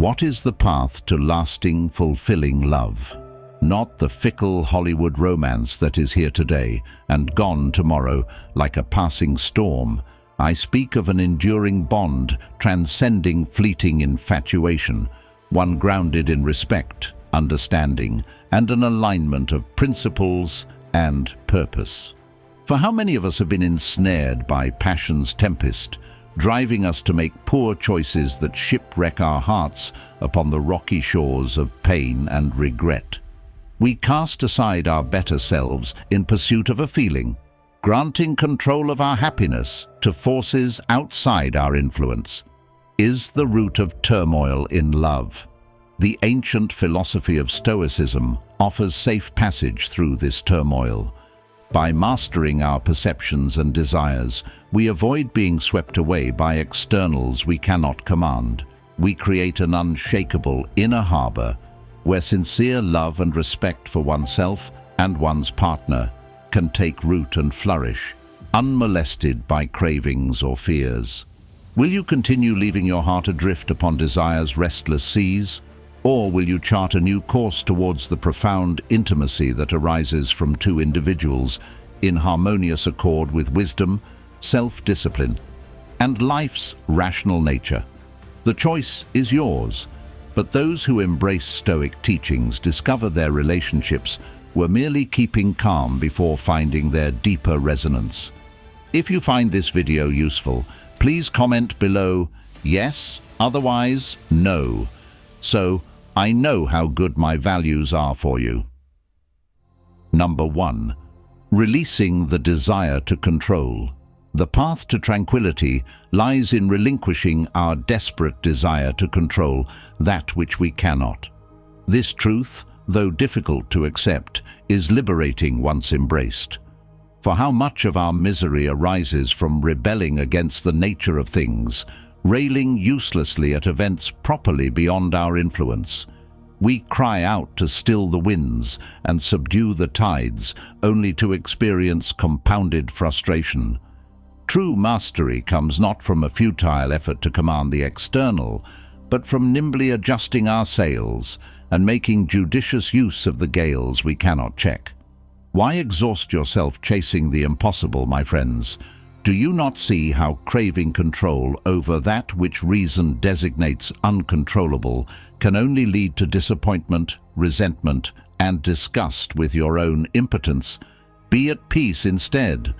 What is the path to lasting, fulfilling love? Not the fickle Hollywood romance that is here today and gone tomorrow like a passing storm. I speak of an enduring bond transcending fleeting infatuation, one grounded in respect, understanding, and an alignment of principles and purpose. For how many of us have been ensnared by passion's tempest, driving us to make poor choices that shipwreck our hearts upon the rocky shores of pain and regret? We cast aside our better selves in pursuit of a feeling, granting control of our happiness to forces outside our influence. Is the root of turmoil in love. The ancient philosophy of Stoicism offers safe passage through this turmoil. By mastering our perceptions and desires, we avoid being swept away by externals we cannot command. We create an unshakable inner harbor where sincere love and respect for oneself and one's partner can take root and flourish, unmolested by cravings or fears. Will you continue leaving your heart adrift upon desire's restless seas? Or will you chart a new course towards the profound intimacy that arises from two individuals in harmonious accord with wisdom, self-discipline, and life's rational nature? The choice is yours, but those who embrace Stoic teachings discover their relationships were merely keeping calm before finding their deeper resonance. If you find this video useful, please comment below, yes, otherwise, no. So, I know how good my values are for you. Number 1. Releasing the desire to control. The path to tranquility lies in relinquishing our desperate desire to control that which we cannot. This truth, though difficult to accept, is liberating once embraced. For how much of our misery arises from rebelling against the nature of things, railing uselessly at events properly beyond our influence. We cry out to still the winds and subdue the tides, only to experience compounded frustration. True mastery comes not from a futile effort to command the external, but from nimbly adjusting our sails and making judicious use of the gales we cannot check. Why exhaust yourself chasing the impossible, my friends? Do you not see how craving control over that which reason designates uncontrollable can only lead to disappointment, resentment, and disgust with your own impotence? Be at peace instead.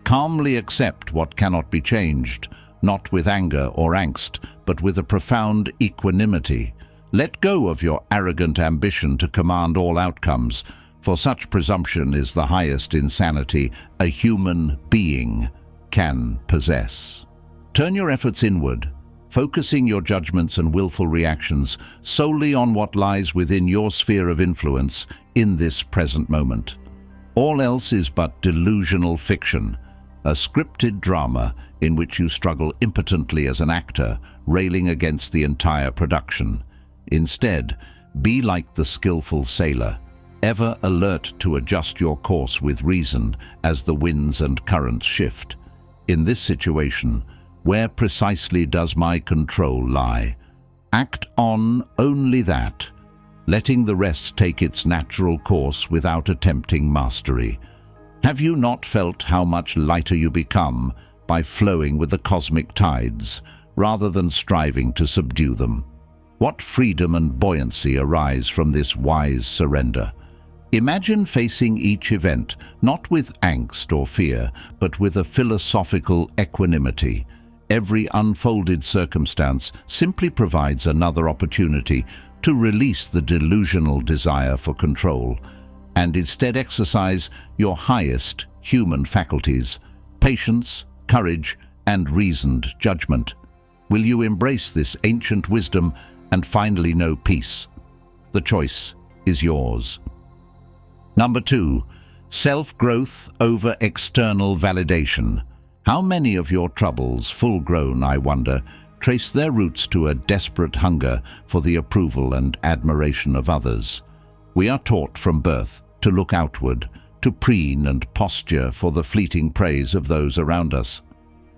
Calmly accept what cannot be changed, not with anger or angst, but with a profound equanimity. Let go of your arrogant ambition to command all outcomes, for such presumption is the highest insanity a human being can possess. Turn your efforts inward, focusing your judgments and willful reactions solely on what lies within your sphere of influence in this present moment. All else is but delusional fiction, a scripted drama in which you struggle impotently as an actor, railing against the entire production. Instead, be like the skillful sailor, ever alert to adjust your course with reason as the winds and currents shift. In this situation, where precisely does my control lie? Act on only that, letting the rest take its natural course without attempting mastery. Have you not felt how much lighter you become by flowing with the cosmic tides, rather than striving to subdue them? What freedom and buoyancy arise from this wise surrender? Imagine facing each event not with angst or fear, but with a philosophical equanimity. Every unfolded circumstance simply provides another opportunity to release the delusional desire for control, and instead exercise your highest human faculties, patience, courage, and reasoned judgment. Will you embrace this ancient wisdom and finally know peace? The choice is yours. Number 2. Self-growth over external validation. How many of your troubles, full-grown, I wonder, trace their roots to a desperate hunger for the approval and admiration of others? We are taught from birth to look outward, to preen and posture for the fleeting praise of those around us.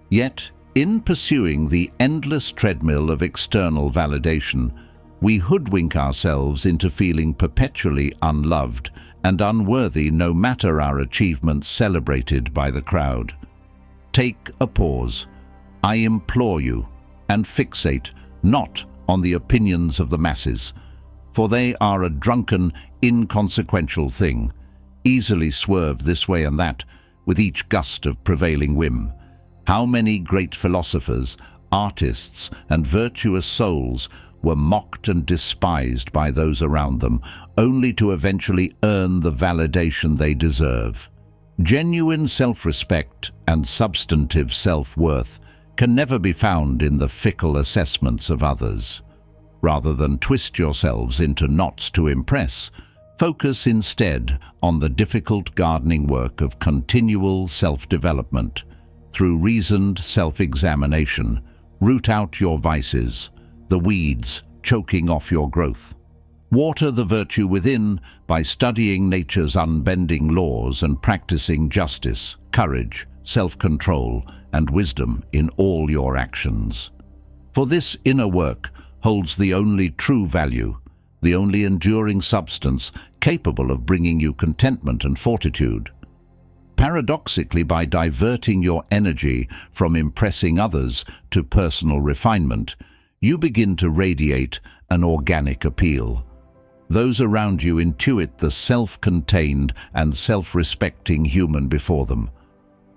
Yet, in pursuing the endless treadmill of external validation, we hoodwink ourselves into feeling perpetually unloved and unworthy no matter our achievements celebrated by the crowd. Take a pause, I implore you, and fixate not on the opinions of the masses, for they are a drunken, inconsequential thing, easily swerved this way and that with each gust of prevailing whim. How many great philosophers, artists, and virtuous souls were mocked and despised by those around them, only to eventually earn the validation they deserve. Genuine self-respect and substantive self-worth can never be found in the fickle assessments of others. Rather than twist yourselves into knots to impress, focus instead on the difficult gardening work of continual self-development. Through reasoned self-examination, root out your vices, the weeds choking off your growth. Water the virtue within by studying nature's unbending laws and practicing justice, courage, self-control, and wisdom in all your actions. For this inner work holds the only true value, the only enduring substance capable of bringing you contentment and fortitude. Paradoxically, by diverting your energy from impressing others to personal refinement, you begin to radiate an organic appeal. Those around you intuit the self-contained and self-respecting human before them.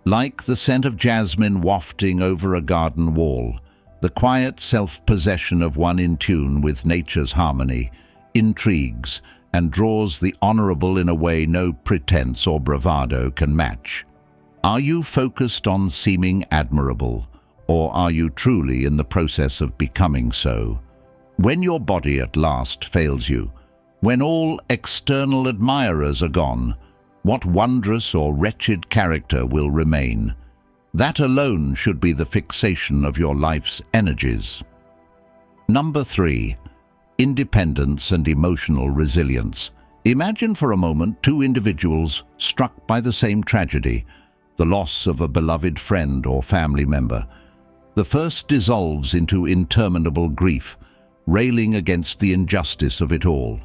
Like the scent of jasmine wafting over a garden wall, the quiet self-possession of one in tune with nature's harmony intrigues and draws the honorable in a way no pretense or bravado can match. Are you focused on seeming admirable, or are you truly in the process of becoming so? When your body at last fails you, when all external admirers are gone, what wondrous or wretched character will remain? That alone should be the fixation of your life's energies. Number 3. Independence and emotional resilience. Imagine for a moment two individuals struck by the same tragedy, the loss of a beloved friend or family member. The first dissolves into interminable grief, railing against the injustice of it all.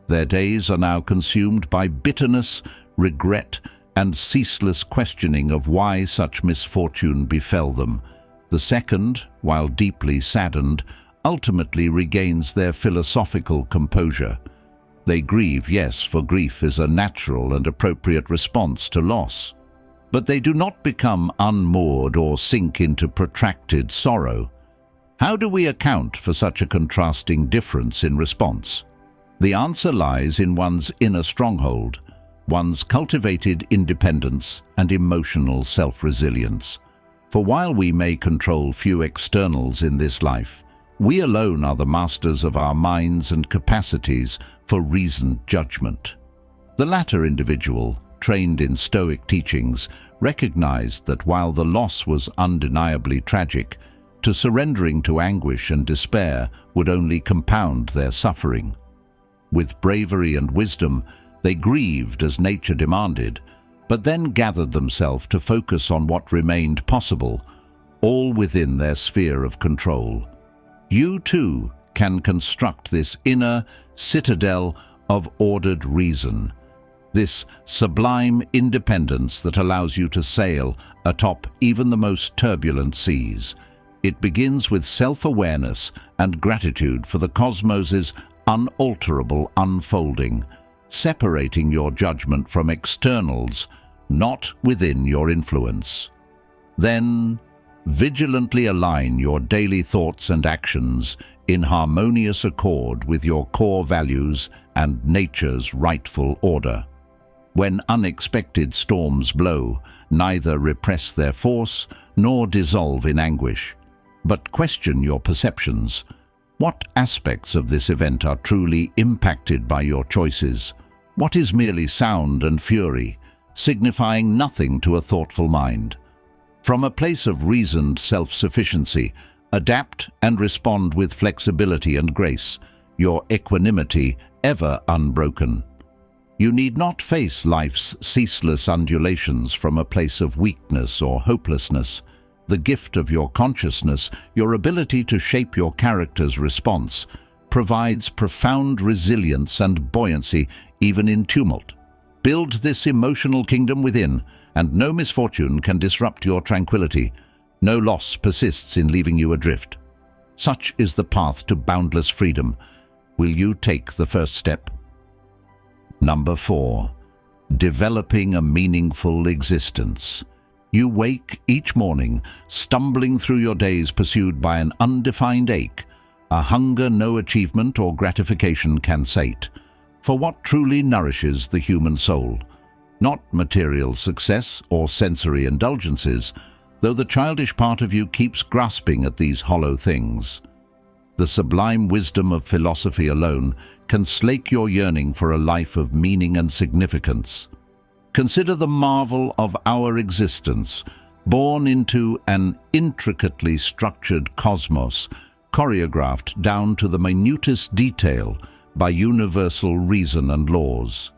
Their days are now consumed by bitterness, regret, and ceaseless questioning of why such misfortune befell them. The second, while deeply saddened, ultimately regains their philosophical composure. They grieve, yes, for grief is a natural and appropriate response to loss. But they do not become unmoored or sink into protracted sorrow. How do we account for such a contrasting difference in response? The answer lies in one's inner stronghold, one's cultivated independence and emotional self-resilience. For while we may control few externals in this life, we alone are the masters of our minds and capacities for reasoned judgment. The latter individual, trained in Stoic teachings, recognized that while the loss was undeniably tragic, to surrendering to anguish and despair would only compound their suffering. With bravery and wisdom, they grieved as nature demanded, but then gathered themselves to focus on what remained possible, all within their sphere of control. You too can construct this inner citadel of ordered reason, this sublime independence that allows you to sail atop even the most turbulent seas. It begins with self-awareness and gratitude for the cosmos's unalterable unfolding, separating your judgment from externals, not within your influence. Then, vigilantly align your daily thoughts and actions in harmonious accord with your core values and nature's rightful order. When unexpected storms blow, neither repress their force nor dissolve in anguish, but question your perceptions. What aspects of this event are truly impacted by your choices? What is merely sound and fury, signifying nothing to a thoughtful mind? From a place of reasoned self-sufficiency, adapt and respond with flexibility and grace, your equanimity ever unbroken. You need not face life's ceaseless undulations from a place of weakness or hopelessness. The gift of your consciousness, your ability to shape your character's response, provides profound resilience and buoyancy even in tumult. Build this emotional kingdom within, and no misfortune can disrupt your tranquility. No loss persists in leaving you adrift. Such is the path to boundless freedom. Will you take the first step? Number 4. Developing a meaningful existence. You wake each morning, stumbling through your days pursued by an undefined ache, a hunger no achievement or gratification can sate, for what truly nourishes the human soul. Not material success or sensory indulgences, though the childish part of you keeps grasping at these hollow things. The sublime wisdom of philosophy alone can slake your yearning for a life of meaning and significance. Consider the marvel of our existence, born into an intricately structured cosmos, choreographed down to the minutest detail by universal reason and laws.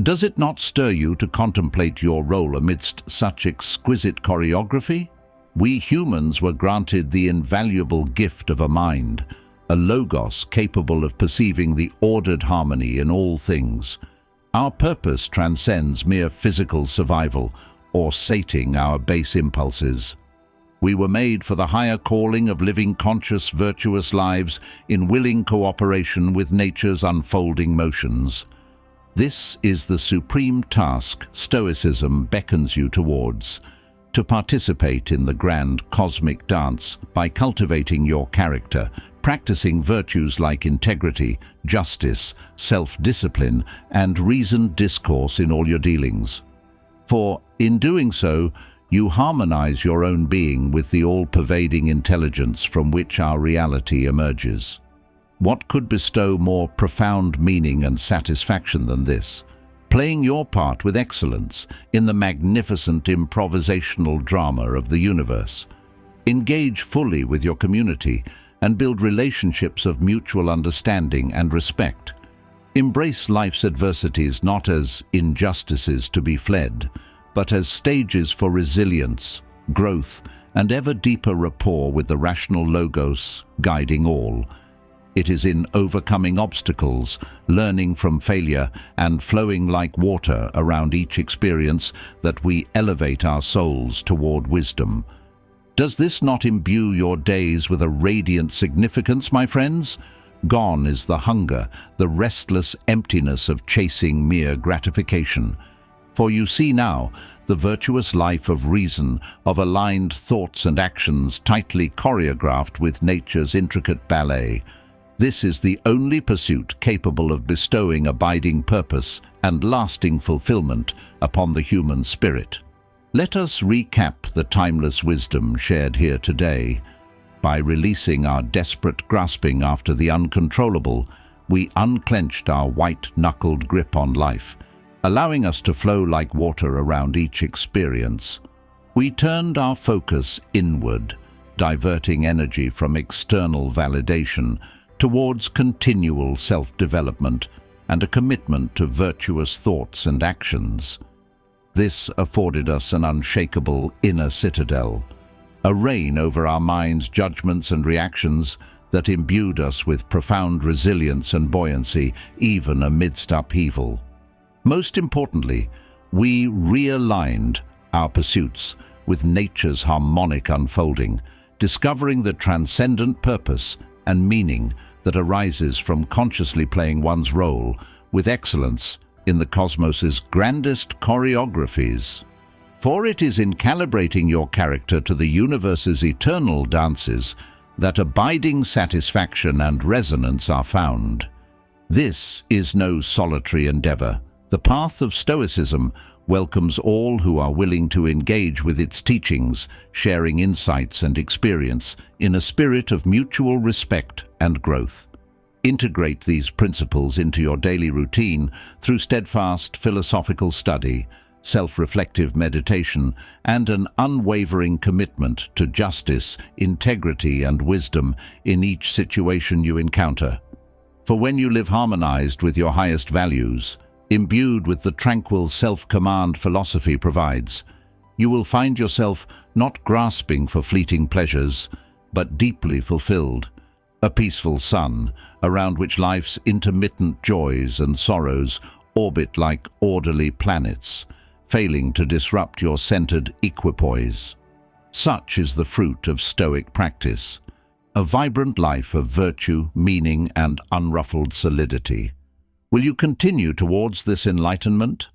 Does it not stir you to contemplate your role amidst such exquisite choreography? We humans were granted the invaluable gift of a mind, a logos capable of perceiving the ordered harmony in all things. Our purpose transcends mere physical survival or sating our base impulses. We were made for the higher calling of living conscious, virtuous lives in willing cooperation with nature's unfolding motions. This is the supreme task Stoicism beckons you towards, to participate in the grand cosmic dance by cultivating your character, practicing virtues like integrity, justice, self-discipline, and reasoned discourse in all your dealings. For, in doing so, you harmonize your own being with the all-pervading intelligence from which our reality emerges. What could bestow more profound meaning and satisfaction than this? Playing your part with excellence in the magnificent improvisational drama of the universe. Engage fully with your community and build relationships of mutual understanding and respect. Embrace life's adversities not as injustices to be fled, but as stages for resilience, growth, and ever deeper rapport with the rational logos guiding all. It is in overcoming obstacles, learning from failure, and flowing like water around each experience that we elevate our souls toward wisdom. Does this not imbue your days with a radiant significance, my friends? Gone is the hunger, the restless emptiness of chasing mere gratification. For you see now the virtuous life of reason, of aligned thoughts and actions tightly choreographed with nature's intricate ballet. This is the only pursuit capable of bestowing abiding purpose and lasting fulfillment upon the human spirit. Let us recap the timeless wisdom shared here today. By releasing our desperate grasping after the uncontrollable, we unclenched our white-knuckled grip on life, allowing us to flow like water around each experience. We turned our focus inward, diverting energy from external validation towards continual self-development and a commitment to virtuous thoughts and actions. This afforded us an unshakable inner citadel, a reign over our mind's judgments and reactions that imbued us with profound resilience and buoyancy even amidst upheaval. Most importantly, we realigned our pursuits with nature's harmonic unfolding, discovering the transcendent purpose and meaning that arises from consciously playing one's role with excellence in the cosmos's grandest choreographies. For it is in calibrating your character to the universe's eternal dances that abiding satisfaction and resonance are found. This is no solitary endeavor. The path of Stoicism welcomes all who are willing to engage with its teachings, sharing insights and experience in a spirit of mutual respect and growth. Integrate these principles into your daily routine through steadfast philosophical study, self-reflective meditation, and an unwavering commitment to justice, integrity, and wisdom in each situation you encounter. For when you live harmonized with your highest values, imbued with the tranquil self-command philosophy provides, you will find yourself not grasping for fleeting pleasures, but deeply fulfilled, A peaceful sun, around which life's intermittent joys and sorrows orbit like orderly planets, failing to disrupt your centered equipoise. Such is the fruit of Stoic practice, a vibrant life of virtue, meaning, and unruffled solidity. Will you continue towards this enlightenment?